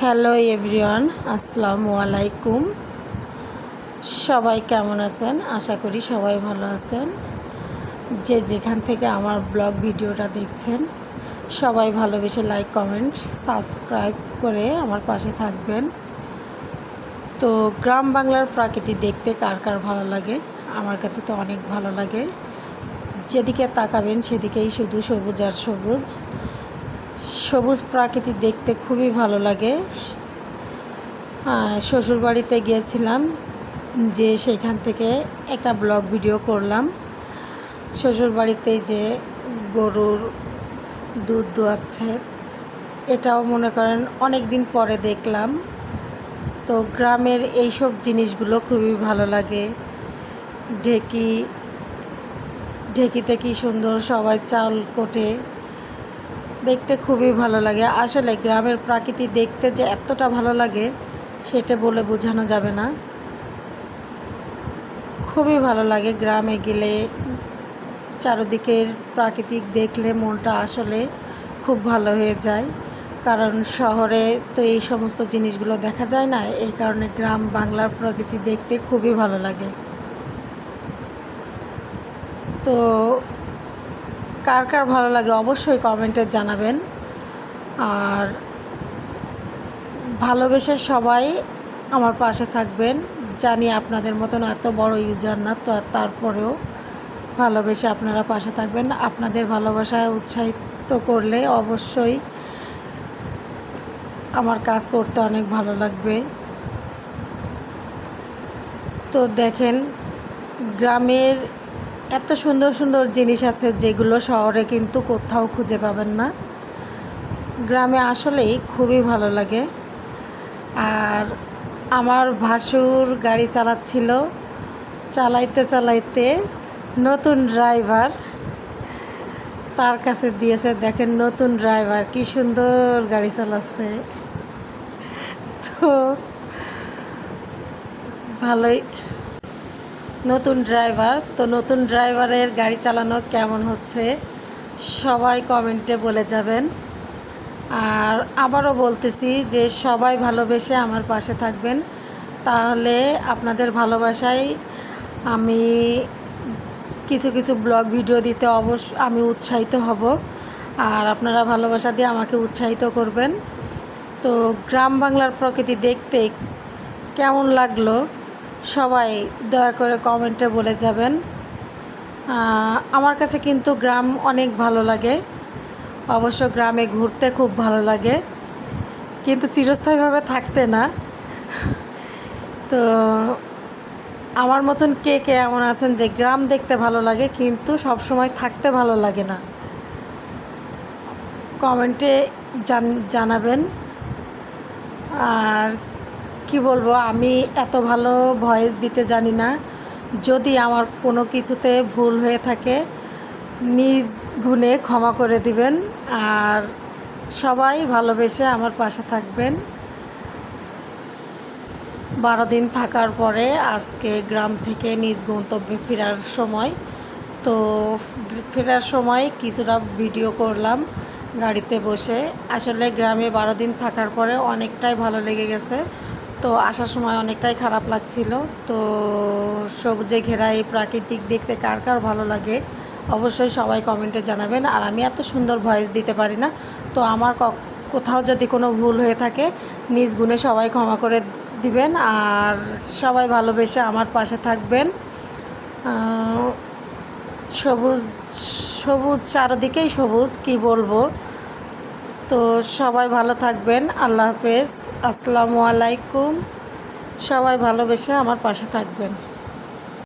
Hello everyone, আসসালামু আলাইকুম। সবাই কেমন আছেন? আশা করি সবাই ভালো আছেন। যে যেখান থেকে আমার ব্লগ ভিডিওটা দেখছেন সবাই ভালোবেসে লাইক, কমেন্ট, সাবস্ক্রাইব করে আমার পাশে থাকবেন। তো গ্রাম বাংলার প্রাকৃতি দেখতে কার কার ভালো লাগে? আমার কাছে তো অনেক ভালো লাগে। যেদিকে তাকাবেন সেদিকেই শুধু সবুজ আর সবুজ। সবুজ প্রাকৃতি দেখতে খুবই ভালো লাগে। শ্বশুরবাড়িতে গিয়েছিলাম, যে সেখান থেকে একটা ব্লগ ভিডিও করলাম। শ্বশুরবাড়িতে যে গরুর দুধ দোয়াচ্ছে, এটাও মনে করেন অনেক দিন পরে দেখলাম। তো গ্রামের এইসব জিনিসগুলো খুবই ভালো লাগে। ঢেকিতে কি সুন্দর সবাই চাউল কোটে, দেখতে খুবই ভালো লাগে। আসলে গ্রামের প্রাকৃতি দেখতে যে এতটা ভালো লাগে সেটা বলে বোঝানো যাবে না। খুবই ভালো লাগে গ্রামে গেলে, চারদিকের প্রাকৃতিক দেখলে মনটা আসলে খুব ভালো হয়ে যায়। কারণ শহরে তো এই সমস্ত জিনিসগুলো দেখা যায় না, এই কারণে গ্রাম বাংলার প্রকৃতি দেখতে খুবই ভালো লাগে। তো কার কার ভালো লাগে অবশ্যই কমেন্টে জানাবেন। আর ভালোবেসে সবাই আমার পাশে থাকবেন। জানি আপনাদের মতন এত বড় ইউজার না, তো তারপরেও ভালোবেসে আপনারা পাশে থাকবেন। আপনাদের ভালোবাসায় উৎসাহিত করলে অবশ্যই আমার কাজ করতে অনেক ভালো লাগবে। তো দেখেন, গ্রামের এত সুন্দর সুন্দর জিনিস আছে যেগুলো শহরে কিন্তু কোথাও খুঁজে পাবেন না। গ্রামে আসলেই খুবই ভালো লাগে। আর আমার ভাসুর গাড়ি চালাচ্ছিল, চালাইতে চালাইতে নতুন ড্রাইভার তার কাছে দিয়েছে। দেখেন নতুন ড্রাইভার কি সুন্দর গাড়ি চালাচ্ছে। তো ভালোই, নতুন ড্রাইভার, তো নতুন ড্রাইভারের গাড়ি চালানো কেমন হচ্ছে সবাই কমেন্টে বলে যাবেন। আর আবারও বলতেছি যে সবাই ভালোবেসে আমার পাশে থাকবেন, তাহলে আপনাদের ভালোবাসায় আমি কিছু কিছু ব্লগ ভিডিও দিতে আমি উৎসাহিত হব। আর আপনারা ভালোবাসা দিয়ে আমাকে উৎসাহিত করবেন। তো গ্রাম বাংলার প্রকৃতি দেখতে কেমন লাগলো সবাই দয়া করে কমেন্টে বলে যাবেন। আমার কাছে কিন্তু গ্রাম অনেক ভালো লাগে। অবশ্য গ্রামে ঘুরতে খুব ভালো লাগে, কিন্তু চিরস্থায়ীভাবে থাকতে না। তো আমার মতন কে কে এমন আছেন যে গ্রাম দেখতে ভালো লাগে কিন্তু সব সময় থাকতে ভালো লাগে না? কমেন্টে জানাবেন। আর কি বলবো, আমি এত ভালো ভয়েস দিতে জানি না। যদি আমার কোনো কিছুতে ভুল হয়ে থাকে নিজ গুণে ক্ষমা করে দিবেন। আর সবাই ভালোবেসে আমার পাশে থাকবেন। 12 দিন থাকার পরে আজকে গ্রাম থেকে নিজ গন্তব্যে ফেরার সময়, তো ফেরার সময় কিছুটা ভিডিও করলাম গাড়িতে বসে। আসলে গ্রামে 12 দিন থাকার পরে অনেকটাই ভালো লেগে গেছে। তো আসার সময় অনেকটাই খারাপ লাগছিল। তো সবুজে ঘেরা এই প্রাকৃতিক দেখতে কার কার ভালো লাগে অবশ্যই সবাই কমেন্টে জানাবেন। আর আমি এত সুন্দর ভয়েস দিতে পারি না, তো আমার কোথাও যদি কোনো ভুল হয়ে থাকে নিজ গুণে সবাই ক্ষমা করে দিবেন। আর সবাই ভালোবেসে আমার পাশে থাকবেন। সবুজ সবুজ চারদিকেই সবুজ, কি বলবো। তো সবাই ভালো থাকবেন। আল্লাহ হাফেজ, আসসালামু আলাইকুম। সবাই ভালোবেসে আমার পাশে থাকবেন।